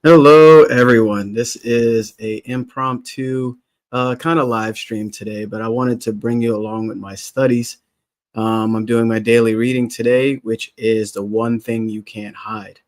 Hello, everyone. This is a impromptu kind of live stream today, but I wanted to bring you along with my studies. I'm doing my daily reading today, which is The One Thing You Can't Hide.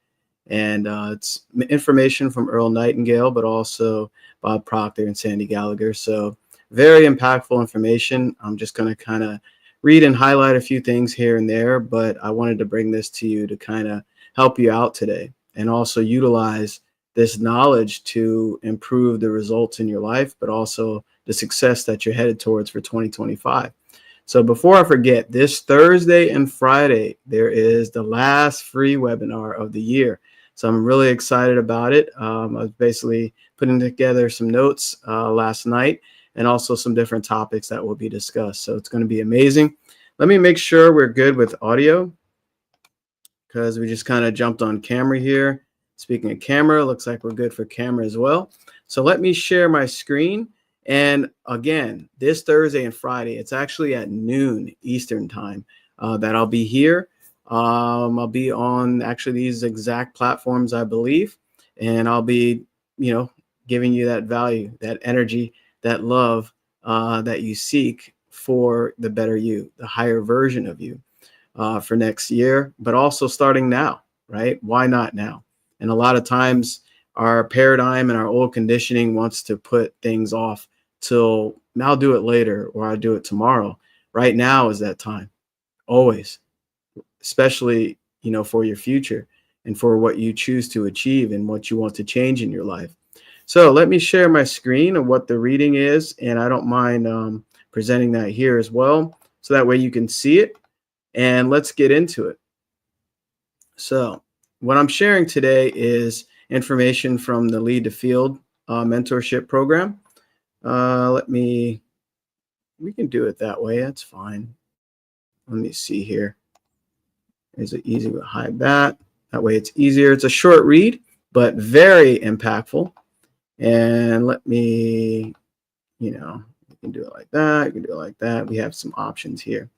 And it's information from Earl Nightingale, but also Bob Proctor and Sandy Gallagher. So very impactful information. I'm just going to kind of read and highlight a few things here and there, but I wanted to bring this to you to kind of help you out today and also utilize this knowledge to improve the results in your life, but also the success that you're headed towards for 2025. So before I forget, this Thursday and Friday, there is the last free webinar of the year. So I'm really excited about it. I was basically putting together some notes last night and also some different topics that will be discussed. So it's going to be amazing. Let me make sure we're good with audio because we just kind of jumped on camera here. Speaking of camera, looks like we're good for camera as well. So let me share my screen. And again, this Thursday and Friday, it's actually at noon Eastern time that I'll be here. I'll be on actually these exact platforms, I believe. And I'll be, giving you that value, that energy, that love that you seek for the better you, the higher version of you for next year, but also starting now, right? Why not now? And a lot of times our paradigm and our old conditioning wants to put things off till I'll do it later or I'll do it tomorrow. Right now is that time, always, especially, for your future and for what you choose to achieve and what you want to change in your life. So let me share my screen of what the reading is. And I don't mind presenting that here as well. So that way you can see it and let's get into it. So what I'm sharing today is information from the Lead to Field mentorship program. We can do it that way. That's fine. Let me see here. Is it easy to hide that? That way it's easier. It's a short read, but very impactful. And let me, you can do it like that. You can do it like that. We have some options here.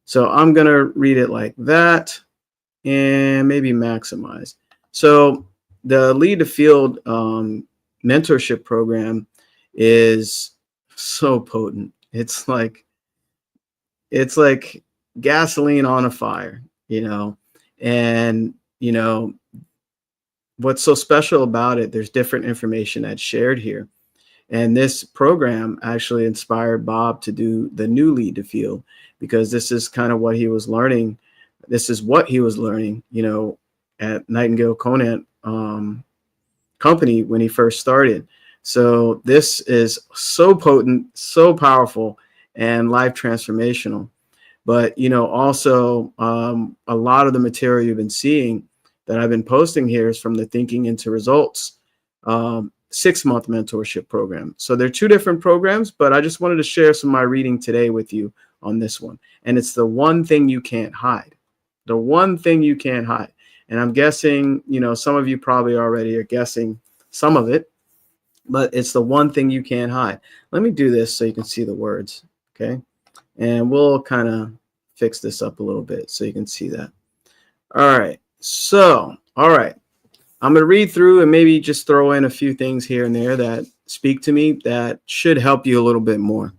So I'm going to read it like that. And maybe maximize. So the Lead to Field mentorship program is so potent. It's like gasoline on a fire, and what's so special about it, there's different information that's shared here. And this program actually inspired Bob to do the new Lead to Field because this is kind of what he was learning. This is what he was learning, at Nightingale Conant company when he first started. So this is so potent, so powerful, and life transformational. But, also a lot of the material you've been seeing that I've been posting here is from the Thinking into Results 6-month mentorship program. So they're two different programs, but I just wanted to share some of my reading today with you on this one. And it's the one thing you can't hide. The one thing you can't hide. And I'm guessing, some of you probably already are guessing some of it, but it's the one thing you can't hide. Let me do this so you can see the words, okay? And we'll kind of fix this up a little bit so you can see that. All right. So, all right. I'm going to read through and maybe just throw in a few things here and there that speak to me that should help you a little bit more.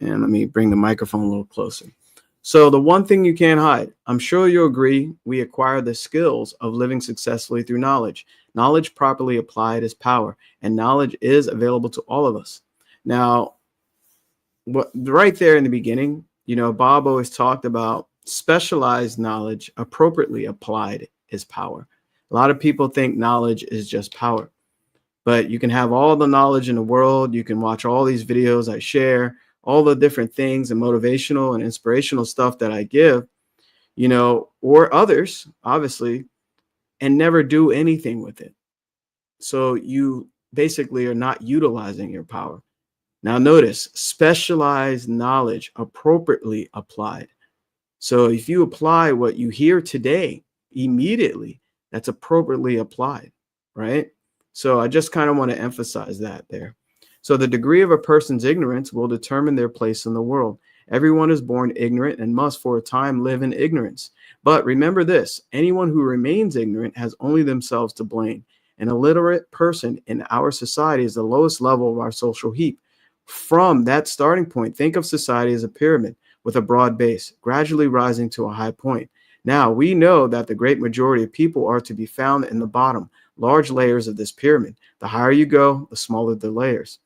And let me bring the microphone a little closer. So the one thing you can't hide, I'm sure you'll agree, we acquire the skills of living successfully through knowledge. Knowledge properly applied is power, and knowledge is available to all of us. Now, right there in the beginning, Bob always talked about specialized knowledge appropriately applied is power. A lot of people think knowledge is just power, but you can have all the knowledge in the world. You can watch all these videos I share, all the different things and motivational and inspirational stuff that I give, or others, obviously, and never do anything with it. So you basically are not utilizing your power. Now notice, specialized knowledge appropriately applied. So if you apply what you hear today immediately, that's appropriately applied, right? So I just kind of want to emphasize that there. So the degree of a person's ignorance will determine their place in the world. Everyone is born ignorant and must for a time live in ignorance. But remember this, anyone who remains ignorant has only themselves to blame. An illiterate person in our society is the lowest level of our social heap. From that starting point, think of society as a pyramid with a broad base, gradually rising to a high point. Now, we know that the great majority of people are to be found in the bottom, large layers of this pyramid. The higher you go, the smaller the layers.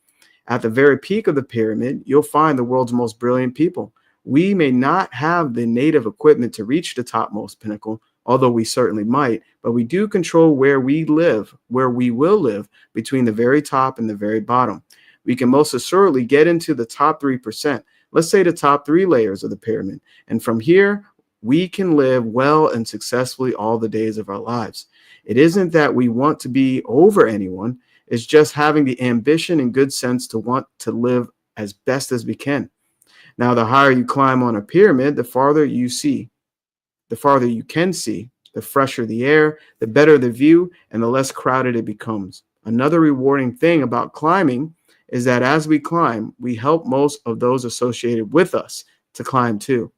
At the very peak of the pyramid, you'll find the world's most brilliant people. We may not have the native equipment to reach the topmost pinnacle, although we certainly might, but we do control where we live, where we will live between the very top and the very bottom. We can most assuredly get into the top 3%, let's say the top 3 layers of the pyramid. And from here, we can live well and successfully all the days of our lives. It isn't that we want to be over anyone. It's just having the ambition and good sense to want to live as best as we can. Now, the higher you climb on a pyramid, the farther you see, the farther you can see, the fresher the air, the better the view, and the less crowded it becomes. Another rewarding thing about climbing is that as we climb, we help most of those associated with us to climb too.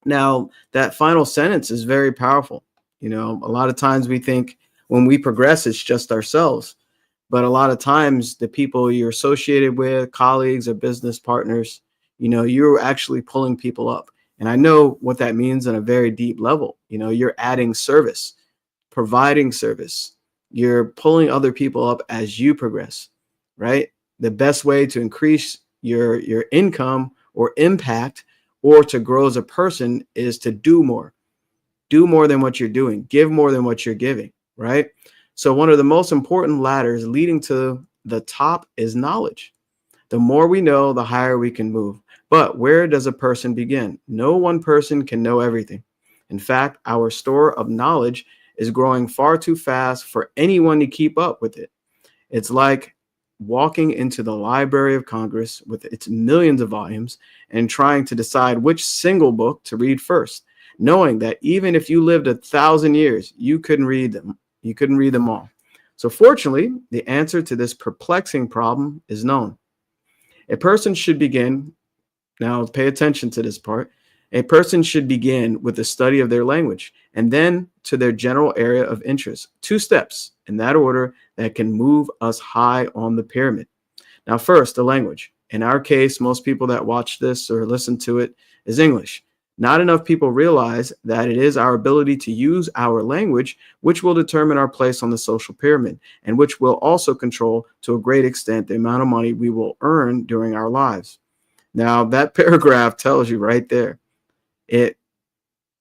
Now, that final sentence is very powerful. A lot of times we think when we progress, it's just ourselves. But a lot of times the people you're associated with, colleagues or business partners, you're actually pulling people up. And I know what that means on a very deep level. You're adding service, providing service. You're pulling other people up as you progress, right? The best way to increase your income or impact or to grow as a person is to do more than what you're doing, give more than what you're giving, right? So one of the most important ladders leading to the top is knowledge. The more we know, the higher we can move. But where does a person begin? No one person can know everything. In fact, our store of knowledge is growing far too fast for anyone to keep up with it. It's like walking into the Library of Congress with its millions of volumes and trying to decide which single book to read first, knowing that even if you lived 1,000 years, you couldn't read them. You couldn't read them all. So fortunately, the answer to this perplexing problem is known. A person should begin, now pay attention to this part, a person should begin with the study of their language and then to their general area of interest. 2 steps in that order that can move us high on the pyramid. Now, first, the language. In our case, most people that watch this or listen to it is English. Not enough people realize that it is our ability to use our language which will determine our place on the social pyramid and which will also control to a great extent the amount of money we will earn during our lives. Now, that paragraph tells you right there, it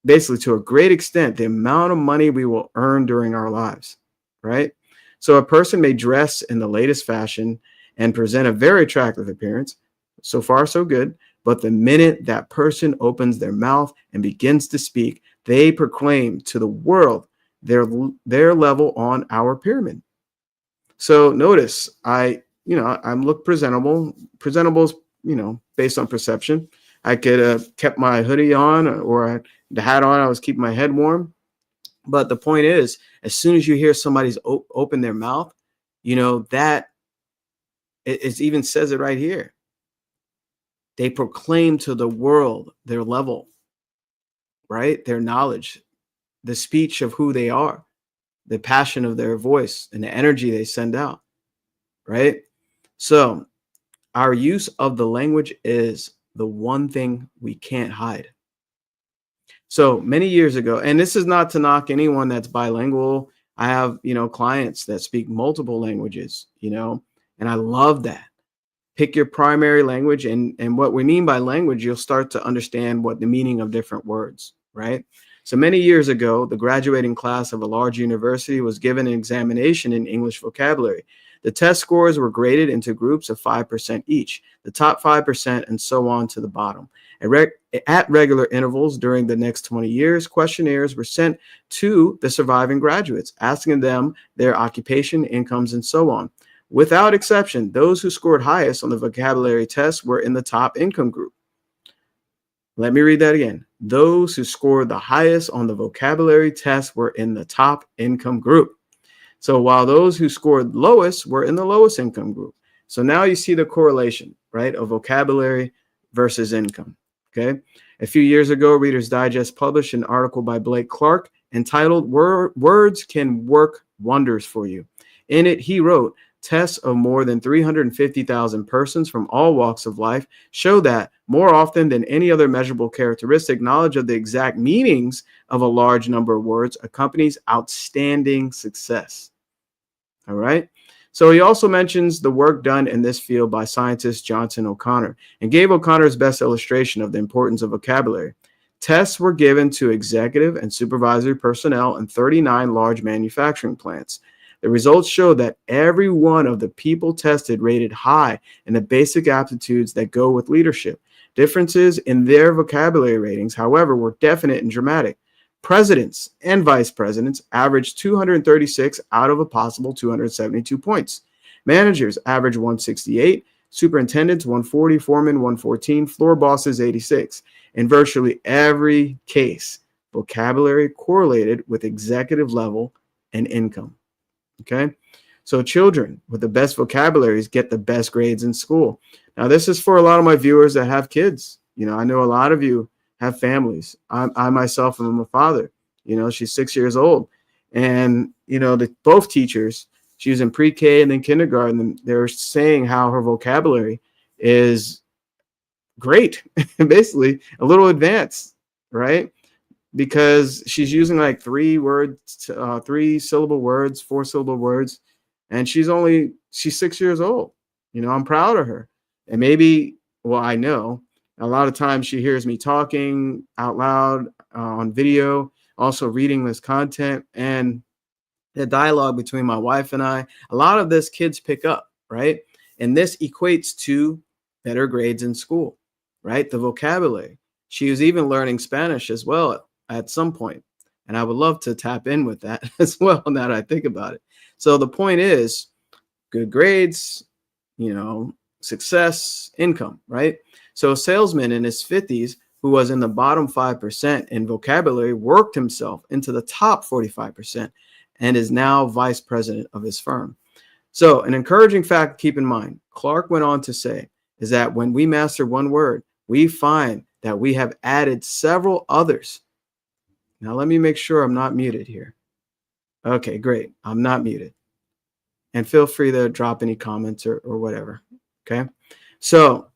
basically to a great extent, the amount of money we will earn during our lives, right? So a person may dress in the latest fashion and present a very attractive appearance. So far, so good. But the minute that person opens their mouth and begins to speak, they proclaim to the world their level on our pyramid. So notice I look presentable. Presentable is, based on perception. I could have kept my hoodie on or the hat on. I was keeping my head warm. But the point is, as soon as you hear somebody's open their mouth, that it even says it right here. They proclaim to the world their level, right? Their knowledge, the speech of who they are, the passion of their voice, and the energy they send out, right? So our use of the language is the one thing we can't hide. So many years ago, and this is not to knock anyone that's bilingual. I have, clients that speak multiple languages, and I love that. Pick your primary language. And what we mean by language, you'll start to understand what the meaning of different words, right? So many years ago, the graduating class of a large university was given an examination in English vocabulary. The test scores were graded into groups of 5% each, the top 5% and so on to the bottom. At regular intervals during the next 20 years, questionnaires were sent to the surviving graduates, asking them their occupation, incomes, and so on. Without exception, those who scored highest on the vocabulary test were in the top income group. Let me read that again. Those who scored the highest on the vocabulary test were in the top income group. So while those who scored lowest were in the lowest income group. So now you see the correlation, right, of vocabulary versus income. Okay. A few years ago, Reader's Digest published an article by Blake Clark entitled Words Can Work Wonders for You. In it, he wrote, tests of more than 350,000 persons from all walks of life show that more often than any other measurable characteristic, knowledge of the exact meanings of a large number of words accompanies outstanding success. All right. So he also mentions the work done in this field by scientist Johnson O'Connor and gave O'Connor's best illustration of the importance of vocabulary. Tests were given to executive and supervisory personnel in 39 large manufacturing plants. The results showed that every one of the people tested rated high in the basic aptitudes that go with leadership. Differences in their vocabulary ratings, however, were definite and dramatic. Presidents and vice presidents averaged 236 out of a possible 272 points. Managers averaged 168, superintendents 140, foremen 114, floor bosses 86. In virtually every case, vocabulary correlated with executive level and income. Okay, so children with the best vocabularies get the best grades in school. Now, this is for a lot of my viewers that have kids. I know a lot of you have families. I myself am a father. She's 6 years old, and both teachers, she was in pre-K and then kindergarten, and they were saying how her vocabulary is great, basically a little advanced, right? Because she's using like 3-syllable words, 4-syllable words, and she's 6 years old. I'm proud of her. And I know a lot of times she hears me talking out loud on video, also reading this content, and the dialogue between my wife and I, a lot of this kids pick up, right? And this equates to better grades in school, right? The vocabulary. She was even learning Spanish as well at some point, and I would love to tap in with that as well now that I think about it. So the point is good grades, success, income, right? So a salesman in his 50s who was in the bottom 5% in vocabulary worked himself into the top 45% and is now vice president of his firm. So an encouraging fact to keep in mind, Clark went on to say, is that when we master one word, we find that we have added several others. Now, let me make sure I'm not muted here. Okay, great. I'm not muted. And feel free to drop any comments or whatever. Okay. So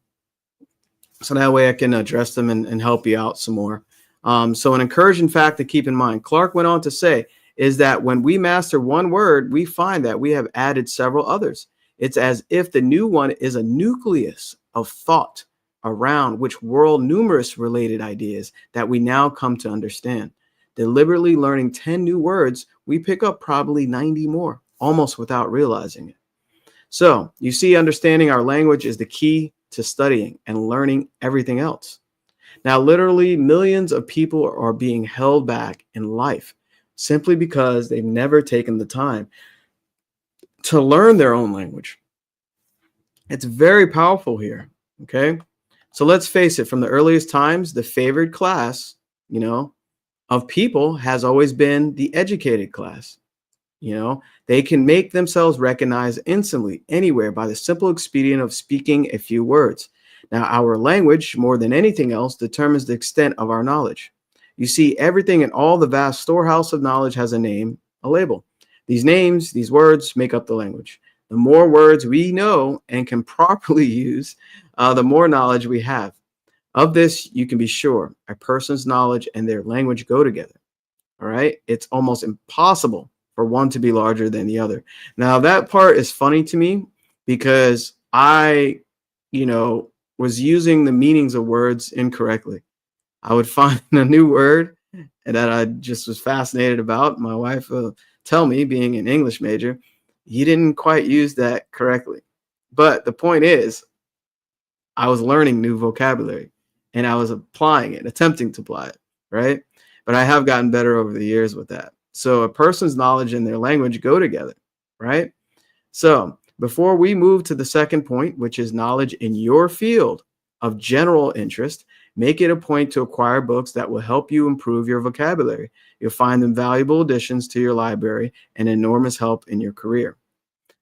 that way I can address them and help you out some more. So an encouraging fact to keep in mind, Clark went on to say, is that when we master one word, we find that we have added several others. It's as if the new one is a nucleus of thought around which whirl numerous related ideas that we now come to understand. Deliberately learning 10 new words, we pick up probably 90 more, almost without realizing it. So you see, understanding our language is the key to studying and learning everything else. Now, literally millions of people are being held back in life simply because they've never taken the time to learn their own language. It's very powerful here. Okay. So let's face it, from the earliest times, the favored class, of people has always been the educated class. They can make themselves recognized instantly anywhere by the simple expedient of speaking a few words. Now, our language, more than anything else, determines the extent of our knowledge. You see, everything in all the vast storehouse of knowledge has a name, a label. These names, these words make up the language. The more words we know and can properly use, the more knowledge we have. Of this, you can be sure, a person's knowledge and their language go together. All right. It's almost impossible for one to be larger than the other. Now, that part is funny to me because I, was using the meanings of words incorrectly. I would find a new word that I just was fascinated about. My wife will tell me, being an English major, you didn't quite use that correctly. But the point is, I was learning new vocabulary and I was applying it, attempting to apply it, right? But I have gotten better over the years with that. So a person's knowledge and their language go together, right? So before we move to the second point, which is knowledge in your field of general interest, make it a point to acquire books that will help you improve your vocabulary. You'll find them valuable additions to your library and enormous help in your career.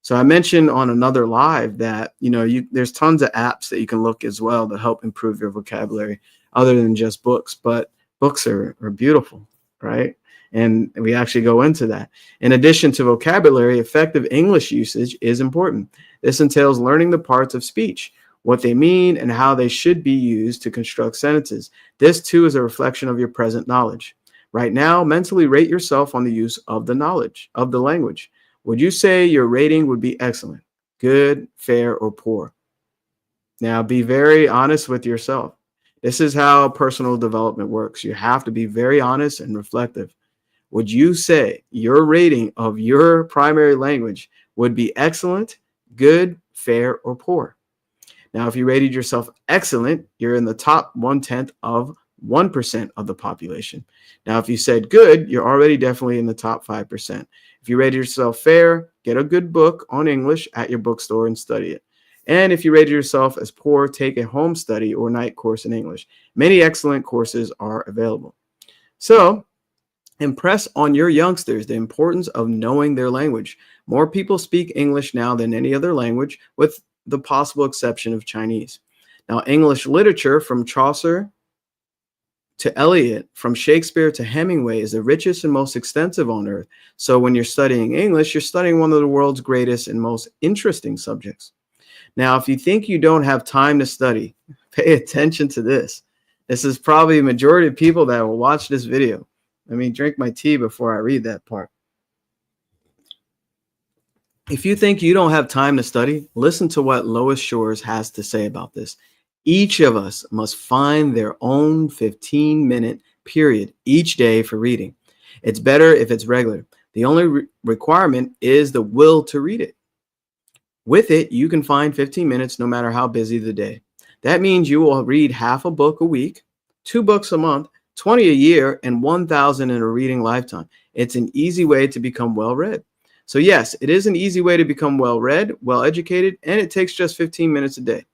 So I mentioned on another live that, there's tons of apps that you can look as well to help improve your vocabulary other than just books, but books are beautiful, right? And we actually go into that. In addition to vocabulary, effective English usage is important. This entails learning the parts of speech, what they mean, and how they should be used to construct sentences. This too is a reflection of your present knowledge. Right now, mentally rate yourself on the use of the knowledge of the language. Would you say your rating would be excellent, good, fair, or poor? Now, be very honest with yourself. This is how personal development works. You have to be very honest and reflective. Would you say your rating of your primary language would be excellent, good, fair, or poor? Now, if you rated yourself excellent, you're in the top 1/10 of 1% of the population. Now, if you said good, you're already definitely in the top 5%. If you rated yourself fair, get a good book on English at your bookstore and study it. And if you rated yourself as poor, take a home study or night course in English. Many excellent courses are available. So, impress on your youngsters the importance of knowing their language. More people speak English now than any other language, with the possible exception of Chinese. Now, English literature from Chaucer to Eliot, from Shakespeare to Hemingway, is the richest and most extensive on earth. So when you're studying English, you're studying one of the world's greatest and most interesting subjects. Now, if you think you don't have time to study, pay attention to this. This is probably a majority of people that will watch this video. Let me drink my tea before I read that part. If you think you don't have time to study, listen to what Lois Shores has to say about this. Each of us must find their own 15-minute period each day for reading. It's better if it's regular. The only requirement is the will to read it. With it, you can find 15 minutes no matter how busy the day. That means you will read half a book a week, 2 books a month, 20 a year, and 1,000 in a reading lifetime. It's an easy way to become well-read. So yes, it is an easy way to become well-read, well-educated, and it takes just 15 minutes a day.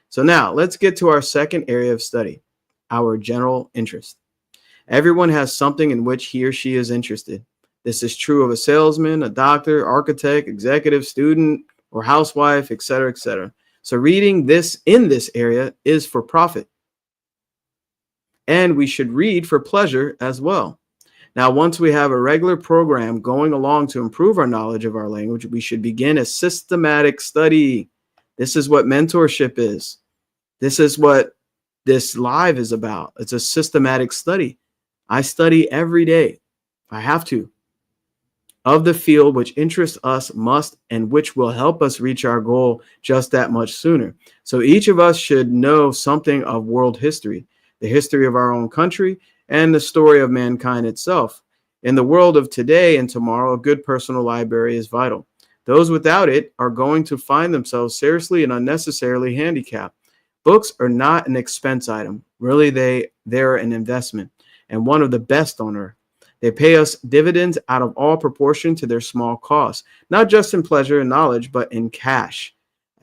So now let's get to our second area of study, our general interest. Everyone has something in which he or she is interested. This is true of a salesman, a doctor, architect, executive, student, or housewife, etc., etc. So reading this in this area is for profit. And we should read for pleasure as well. Now, once we have a regular program going along to improve our knowledge of our language, we should begin a systematic study. This is what mentorship is. This is what this live is about. It's a systematic study. I study every day. I have to. Of the field which interests us must and which will help us reach our goal just that much sooner. So each of us should know something of world history, the history of our own country, and the story of mankind itself. In the world of today and tomorrow, a good personal library is vital. Those without it are going to find themselves seriously and unnecessarily handicapped. Books are not an expense item. Really, they're an investment, and one of the best on earth. They pay us dividends out of all proportion to their small cost, not just in pleasure and knowledge, but in cash.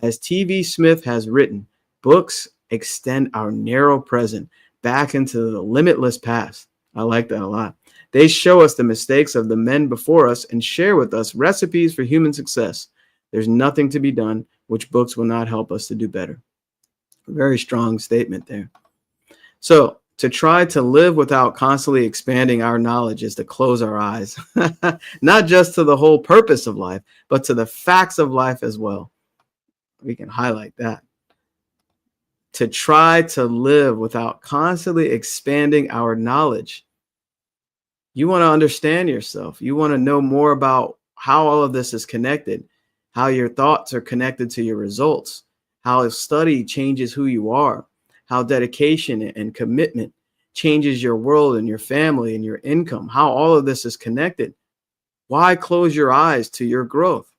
As T.V. Smith has written, books extend our narrow present back into the limitless past. I like that a lot. They show us the mistakes of the men before us and share with us recipes for human success. There's nothing to be done which books will not help us to do better. Very strong statement there. So, to try to live without constantly expanding our knowledge is to close our eyes, not just to the whole purpose of life, but to the facts of life as well. We can highlight that. To try to live without constantly expanding our knowledge. You want to understand yourself. You want to know more about how all of this is connected, how your thoughts are connected to your results, how study changes who you are, how dedication and commitment changes your world and your family and your income, how all of this is connected. Why close your eyes to your growth?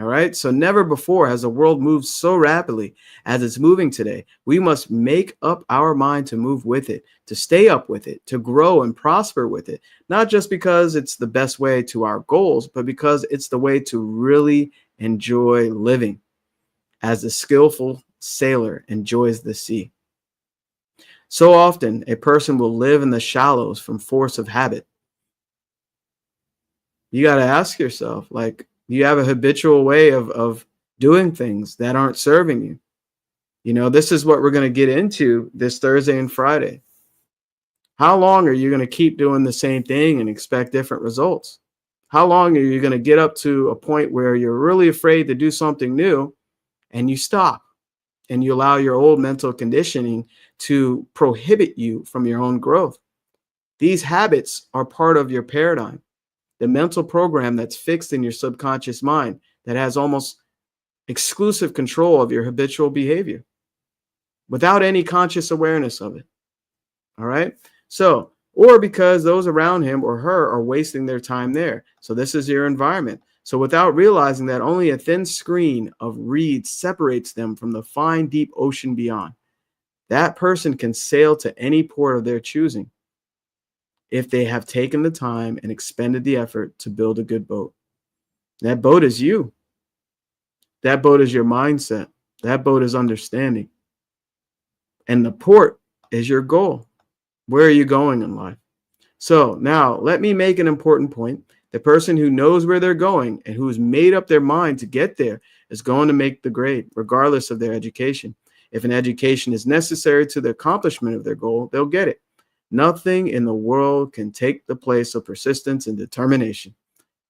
All right. So never before has the world moved so rapidly as it's moving today. We must make up our mind to move with it, to stay up with it, to grow and prosper with it, not just because it's the best way to our goals, but because it's the way to really enjoy living as the skillful sailor enjoys the sea. So often, a person will live in the shallows from force of habit. You got to ask yourself, like, you have a habitual way of doing things that aren't serving you. You know, this is what we're going to get into this Thursday and Friday. How long are you going to keep doing the same thing and expect different results? How long are you going to get up to a point where you're really afraid to do something new and you stop and you allow your old mental conditioning to prohibit you from your own growth? These habits are part of your paradigm, the mental program that's fixed in your subconscious mind that has almost exclusive control of your habitual behavior without any conscious awareness of it. All right. So, or because those around him or her are wasting their time there. So this is your environment. So without realizing that only a thin screen of reeds separates them from the fine, deep ocean beyond, that person can sail to any port of their choosing if they have taken the time and expended the effort to build a good boat. That boat is you. That boat is your mindset. That boat is understanding. And the port is your goal. Where are you going in life? So now let me make an important point. The person who knows where they're going and who's made up their mind to get there is going to make the grade, regardless of their education. If an education is necessary to the accomplishment of their goal, they'll get it. Nothing in the world can take the place of persistence and determination.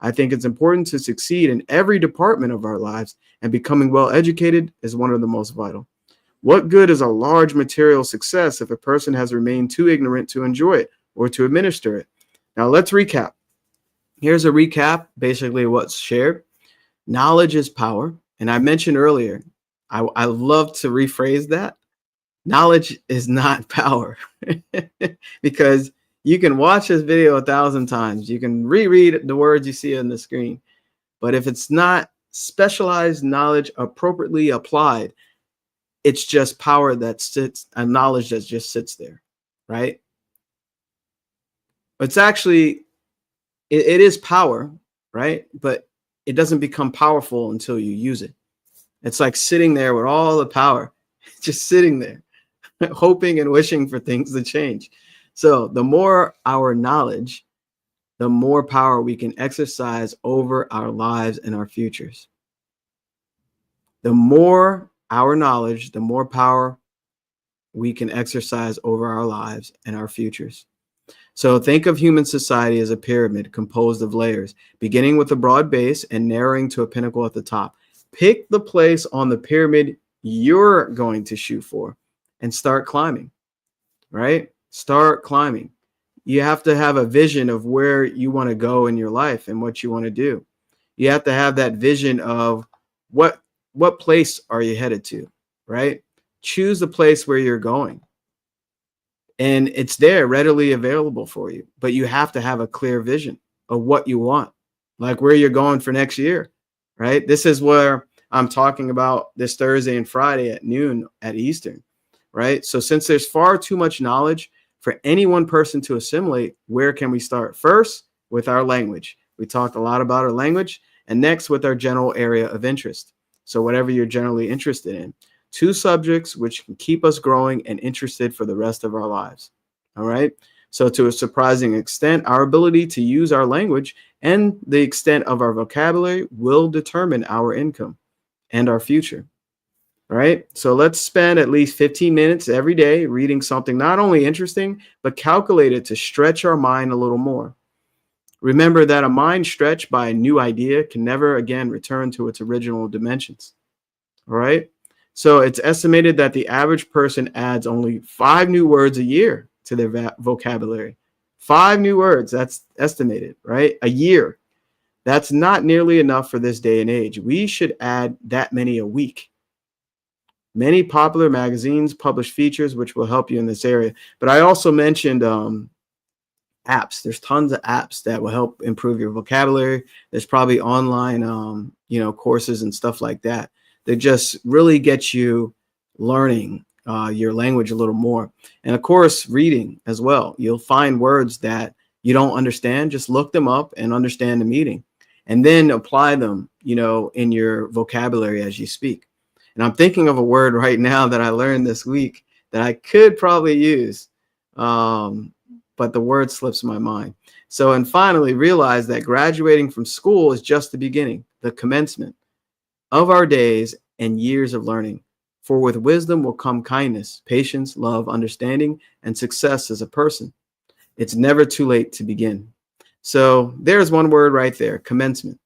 I think it's important to succeed in every department of our lives, and becoming well educated is one of the most vital. What good is a large material success if a person has remained too ignorant to enjoy it or to administer it? Now let's recap. Here's a recap, basically what's shared. Knowledge is power. And I mentioned earlier, I love to rephrase that. Knowledge is not power because you can watch this video 1,000 times. You can reread the words you see on the screen. But if it's not specialized knowledge appropriately applied, it's just power that sits, and knowledge that just sits there, right? It's actually, it is power, right? But it doesn't become powerful until you use it. It's like sitting there with all the power, just sitting there, hoping and wishing for things to change. So the more our knowledge, the more power we can exercise over our lives and our futures. The more our knowledge, the more power we can exercise over our lives and our futures. So think of human society as a pyramid composed of layers, beginning with a broad base and narrowing to a pinnacle at the top. Pick the place on the pyramid you're going to shoot for and start climbing, right? Start climbing. You have to have a vision of where you want to go in your life and what you want to do. You have to have that vision of what place are you headed to, right? Choose the place where you're going. And it's there readily available for you, but you have to have a clear vision of what you want, like where you're going for next year, right? This is where I'm talking about this Thursday and Friday at noon at Eastern, right? So since there's far too much knowledge for any one person to assimilate, where can we start? First, with our language. We talked a lot about our language, and next with our general area of interest. So whatever you're generally interested in. 2 subjects which can keep us growing and interested for the rest of our lives. All right. So to a surprising extent, our ability to use our language and the extent of our vocabulary will determine our income and our future. All right. So let's spend at least 15 minutes every day reading something not only interesting, but calculated to stretch our mind a little more. Remember that a mind stretched by a new idea can never again return to its original dimensions. All right. So it's estimated that the average person adds only 5 new words a year to their vocabulary. 5 new words, that's estimated, right? A year. That's not nearly enough for this day and age. We should add that many a week. Many popular magazines publish features which will help you in this area. But I also mentioned apps. There's tons of apps that will help improve your vocabulary. There's probably online, courses and stuff like that. They just really get you learning your language a little more. And of course, reading as well. You'll find words that you don't understand. Just look them up and understand the meaning, and then apply them, in your vocabulary as you speak. And I'm thinking of a word right now that I learned this week that I could probably use, but the word slips my mind. So, and finally, realize that graduating from school is just the beginning, the commencement of our days and years of learning. For with wisdom will come kindness, patience, love, understanding, and success as a person. It's never too late to begin. So there's one word right there, commencement.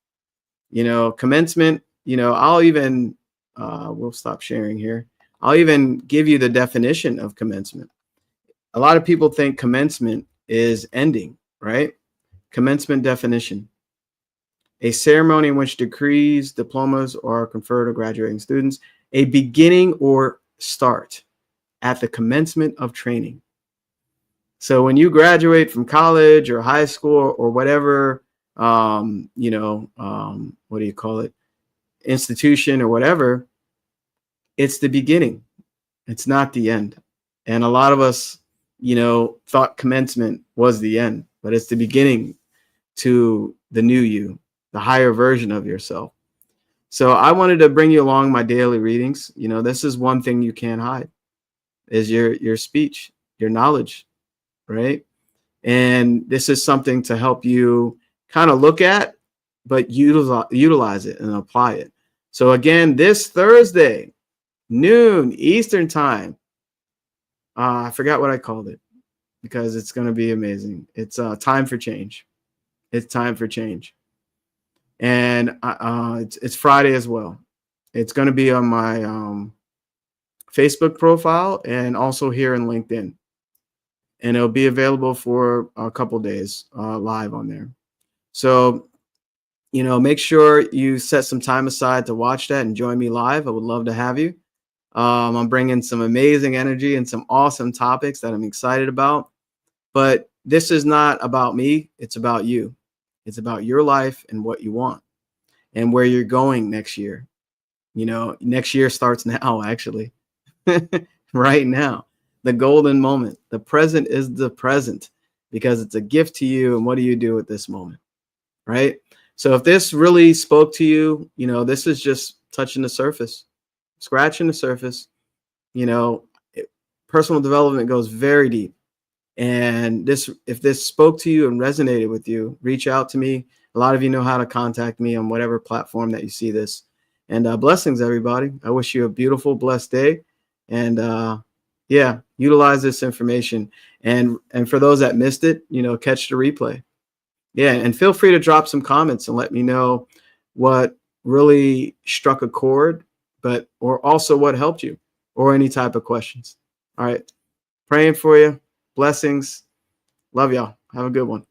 Commencement, I'll even, we'll stop sharing here. I'll even give you the definition of commencement. A lot of people think commencement is ending, right? Commencement definition: a ceremony in which degrees, diplomas are conferred on graduating students, a beginning or start at the commencement of training. So when you graduate from college or high school or whatever, what do you call it, institution or whatever, it's the beginning. It's not the end. And a lot of us, thought commencement was the end, but it's the beginning to the new you, the higher version of yourself. So I wanted to bring you along my daily readings. This is one thing you can't hide, is your speech, your knowledge, right? And this is something to help you kind of look at, but utilize it and apply it. So again, this Thursday, noon Eastern time, I forgot what I called it because it's going to be amazing. It's time for change. It's time for change. And it's Friday as well. It's going to be on my Facebook profile and also here in LinkedIn. And it'll be available for a couple days live on there. So, make sure you set some time aside to watch that and join me live. I would love to have you. I'm bringing some amazing energy and some awesome topics that I'm excited about. But this is not about me. It's about you. It's about your life and what you want and where you're going next year. Next year starts now, actually, right now. The golden moment. The present is the present because it's a gift to you. And what do you do at this moment? Right? So if this really spoke to you, this is just touching the surface, scratching the surface. Personal development goes very deep. And if this spoke to you and resonated with you, reach out to me. A lot of you know how to contact me on whatever platform that you see this. And blessings, everybody. I wish you a beautiful, blessed day. And utilize this information. And for those that missed it, catch the replay. Yeah, and feel free to drop some comments and let me know what really struck a chord, or also what helped you, or any type of questions. All right. Praying for you. Blessings. Love y'all. Have a good one.